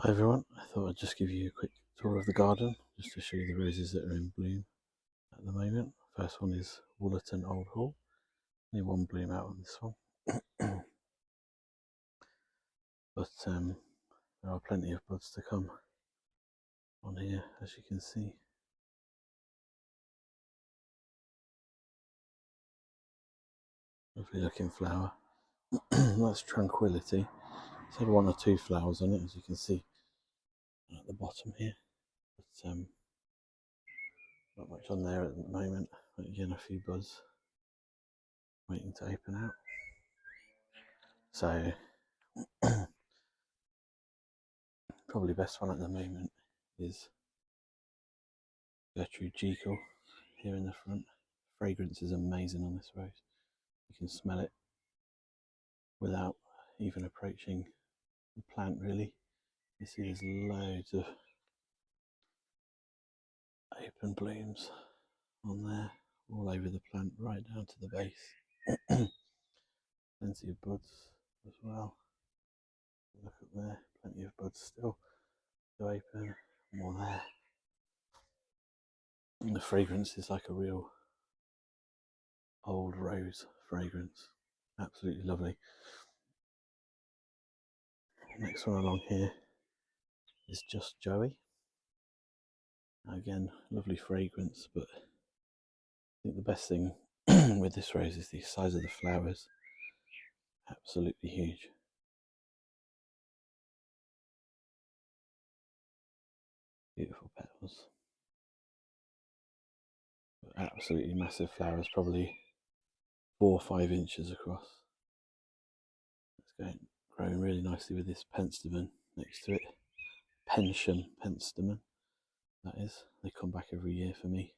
Hi everyone, I thought I'd just give you a quick tour of the garden just to show you the roses that are in bloom at the moment. First one is Woollerton Old Hall, only one bloom out on this one, but there are plenty of buds to come on here, as you can see. Lovely looking flower. That's Tranquility. It's had one or two flowers on it, as you can see at the bottom here, but not much on there at the moment. But again, a few buds waiting to open out. So probably best one at the moment is Gertrude Jekyll here in the front. Fragrance is amazing on this rose. You can smell it without even approaching the plant really. You see there's loads of open blooms on there, all over the plant, right down to the base. Plenty of buds as well. Look up there, plenty of buds still to open, more there. And the fragrance is like a real old rose fragrance. Absolutely lovely. Next one along here is Just Joey. Again, lovely fragrance, but I think the best thing with this rose is the size of the flowers. Absolutely huge. Beautiful petals. Absolutely massive flowers, probably 4 or 5 inches across. It's growing really nicely with this penstemon next to it. Pensham penstemon, that is. They come back every year for me.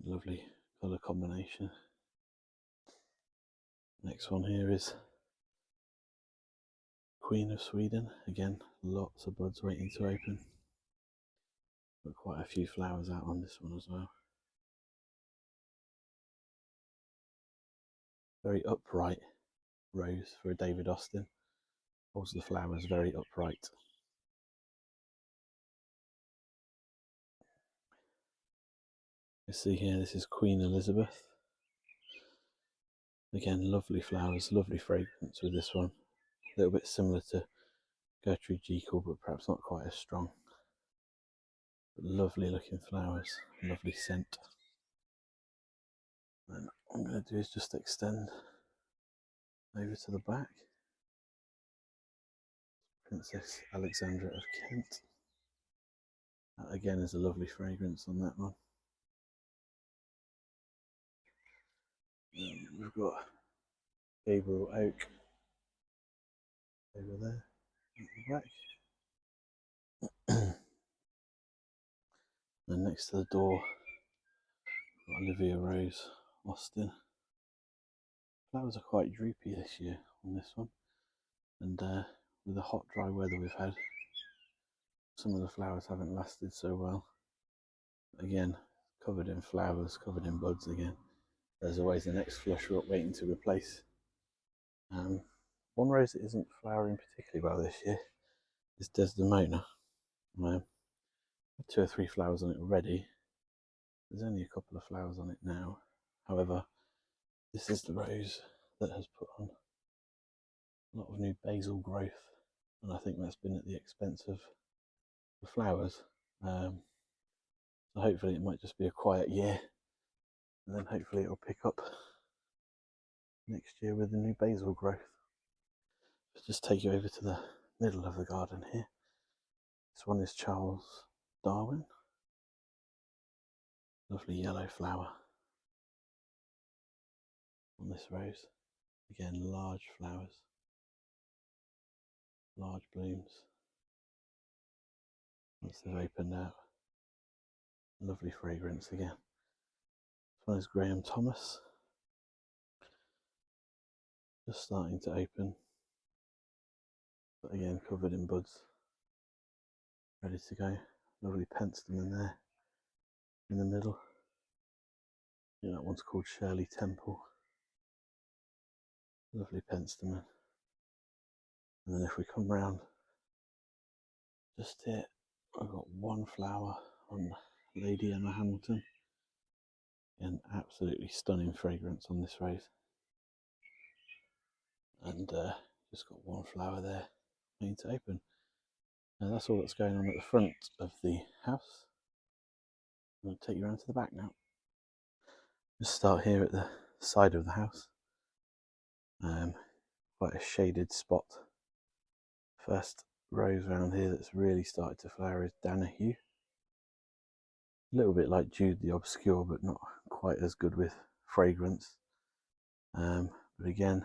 Lovely colour combination. Next one here is Queen of Sweden. Again, lots of buds waiting to open. Got quite a few flowers out on this one as well. Very upright rose for a David Austin. Holds the flowers very upright. You see here, this is Queen Elizabeth. Again, lovely flowers, lovely fragrance with this one. A little bit similar to Gertrude Jekyll, but perhaps not quite as strong. But lovely looking flowers, lovely scent. And what I'm going to do is just extend over to the back. Princess Alexandra of Kent. That again is a lovely fragrance on that one. We've got Gabriel Oak over there at the back. And next to the door, we've got Olivia Rose Austin. Flowers are quite droopy this year on this one, and with the hot dry weather we've had, some of the flowers haven't lasted so well. Again, covered in flowers, covered in buds again. There's always the next flusher up waiting to replace. One rose that isn't flowering particularly well this year is Desdemona. 2 or 3 flowers on it already. There's only a couple of flowers on it now. However, this is the rose that has put on a lot of new basal growth, and I think that's been at the expense of the flowers. So hopefully it might just be a quiet year, and then hopefully it'll pick up next year with the new basal growth. Let's just take you over to the middle of the garden here. This one is Charles Darwin. Lovely yellow flower on this rose. Again, large flowers, large blooms. Once they've opened out, lovely fragrance again. This one is Graham Thomas. Just starting to open, but again covered in buds, ready to go. Lovely penstemon there in the middle. Yeah, that one's called Shirley Temple. Lovely penstemon. And then if we come round just here I've got one flower on Lady Emma Hamilton. An absolutely stunning fragrance on this rose. And just got one flower there waiting to open. And that's all that's going on at the front of the house. I'm going to take you around to the back now. Just start here at the side of the house. Quite a shaded spot. First rose around here that's really started to flower is Danahue. A little bit like Jude the Obscure, but not quite as good with fragrance. But again,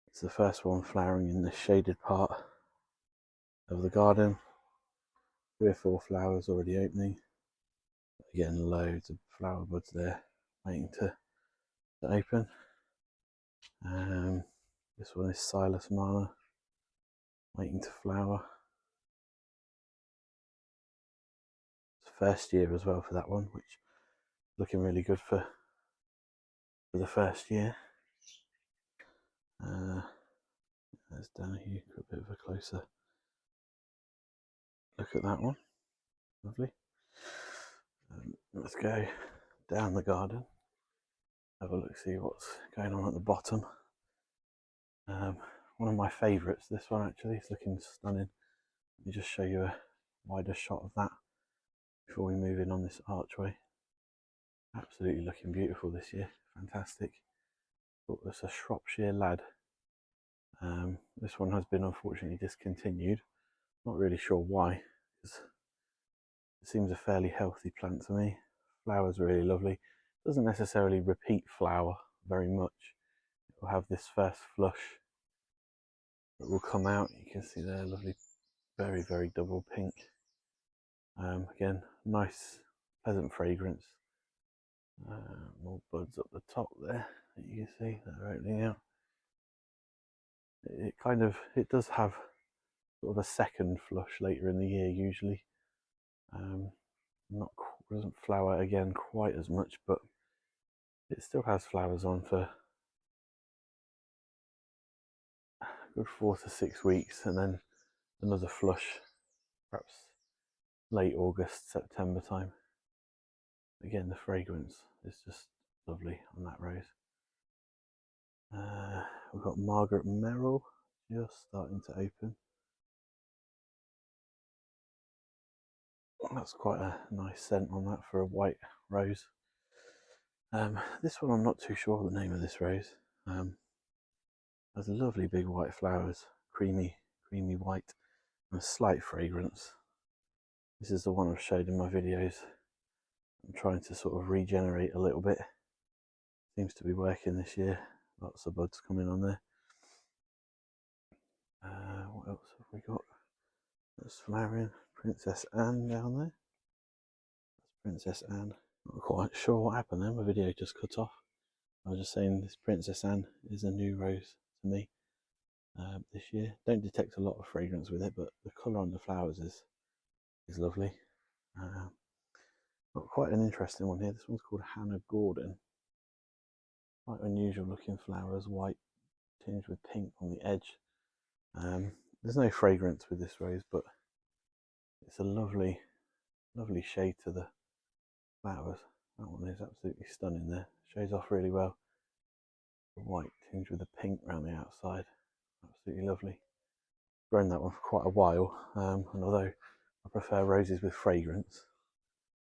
it's the first one flowering in the shaded part of the garden. 3 or 4 flowers already opening. Again, loads of flower buds there waiting to open. This one is Silas Marner, waiting to flower. It's first year as well for that one, which is looking really good for the first year. There's Danahue, got a bit of a closer look at that one. Lovely. Let's go down the garden, have a look, see what's going on at the bottom. One of my favourites, this one actually, it's looking stunning. Let me just show you a wider shot of that before we move in on this archway. Absolutely looking beautiful this year, fantastic. But it's a Shropshire Lad. This one has been unfortunately discontinued. Not really sure why, because it seems a fairly healthy plant to me. Flowers are really lovely. Doesn't necessarily repeat flower very much. It will have this first flush that will come out. You can see there, lovely, very, very double pink. Again, nice, pleasant fragrance. More buds up the top there that you can see that are opening out. It does have sort of a second flush later in the year usually. Doesn't flower again quite as much, but it still has flowers on for a good 4 to 6 weeks, and then another flush, perhaps late August, September time. Again, the fragrance is just lovely on that rose. We've got Margaret Merrill just starting to open. That's quite a nice scent on that for a white rose. This one I'm not too sure the name of this rose. Has lovely big white flowers, creamy white, and a slight fragrance. This is the one I've showed in my videos. I'm trying to sort of regenerate a little bit. Seems to be working this year. Lots of buds coming on there. What else have we got? That's flowering. Princess Anne down there. That's Princess Anne. Not quite sure what happened there. My video just cut off. I was just saying this Princess Anne is a new rose to me this year. Don't detect a lot of fragrance with it, but the colour on the flowers is lovely. Got quite an interesting one here. This one's called Hannah Gordon. Quite unusual looking flowers, white tinged with pink on the edge. There's no fragrance with this rose, but it's a lovely shade to the flowers. That one is absolutely stunning there. Shows off really well. The white tinged with the pink around the outside. Absolutely lovely. Grown that one for quite a while, and although I prefer roses with fragrance,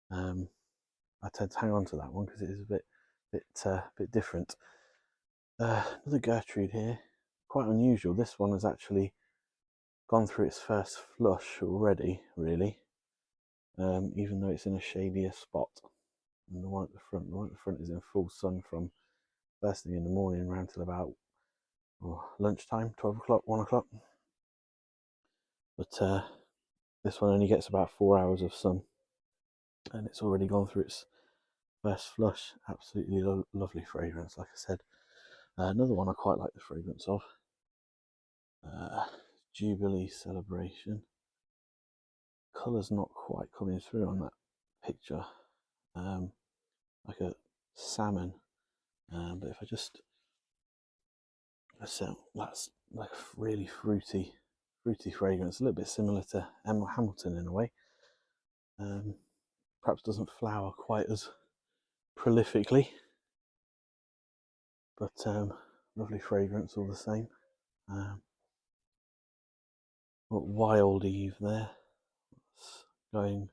I tend to hang on to that one because it is a bit different. Another Gertrude here, quite unusual. This one has actually gone through its first flush already, really, even though it's in a shadier spot than the one at the front. The one at the front is in full sun from first thing in the morning around till about lunchtime, 12 o'clock, 1 o'clock. But this one only gets about 4 hours of sun, and it's already gone through its first flush. Absolutely lovely fragrance, like I said. Another one I quite like the fragrance of. Jubilee Celebration. Colour's not quite coming through on that picture. Like a salmon. But if I just... that's like really fruity fruity fragrance, a little bit similar to Emma Hamilton in a way. Perhaps doesn't flower quite as prolifically, but lovely fragrance all the same. Got Wild Eve there. It's going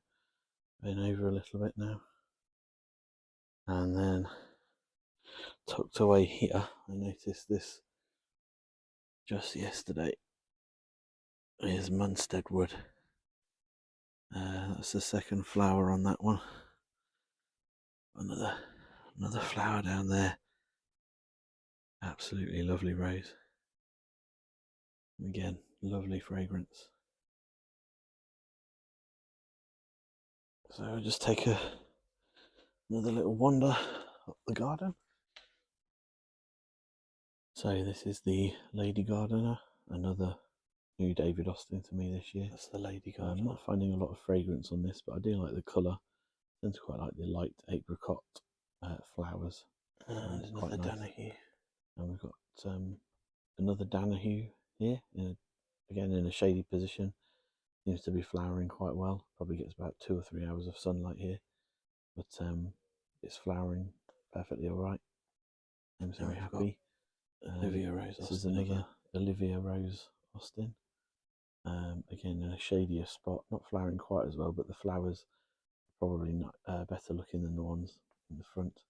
over a little bit now. And then tucked away here, I noticed this just yesterday, is Munstead Wood. That's the second flower on that one. Another flower down there. Absolutely lovely rose. Again, lovely fragrance. So I'll just take another little wander up the garden. So this is the Lady Gardener, another new David Austin to me this year. That's the Lady Gardener. I'm not finding a lot of fragrance on this, but I do like the colour. I tend to quite like the light apricot flowers. And another nice. Danahue. And we've got another Danahue here, again in a shady position. Seems to be flowering quite well. Probably gets about 2 or 3 hours of sunlight here, but it's flowering perfectly all right. I'm very happy. Olivia Rose Austin. This is another Olivia Rose Austin. Again in a shadier spot, not flowering quite as well, but the flowers are probably not better looking than the ones in the front.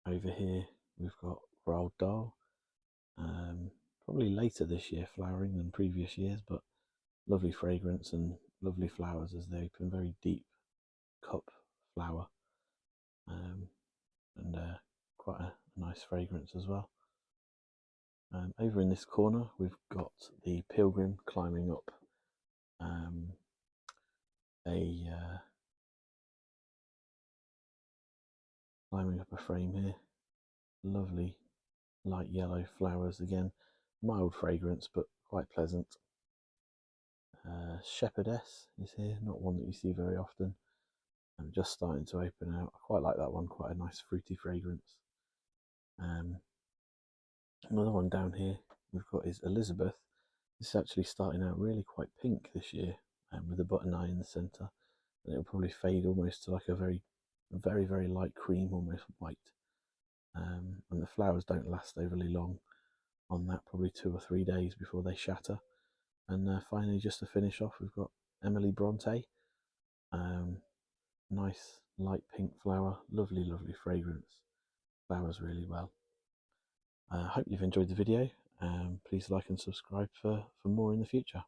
Over here we've got Roald Dahl. Probably later this year flowering than previous years, but lovely fragrance and lovely flowers as they open. Very deep cup flower, and quite a nice fragrance as well. Over in this corner we've got the Pilgrim climbing up a frame here. Lovely light yellow flowers, again mild fragrance but quite pleasant. Shepherdess is here, not one that you see very often. I'm just starting to open out. I quite like that one, quite a nice fruity fragrance. Another one down here we've got is Elizabeth. This is actually starting out really quite pink this year, with a button eye in the centre, and it'll probably fade almost to like a very light cream, almost white. And the flowers don't last overly long on that, probably 2 or 3 days before they shatter. And finally, just to finish off, we've got Emily Bronte. Nice light pink flower, lovely fragrance, flowers really well. I hope you've enjoyed the video. Please like and subscribe for more in the future.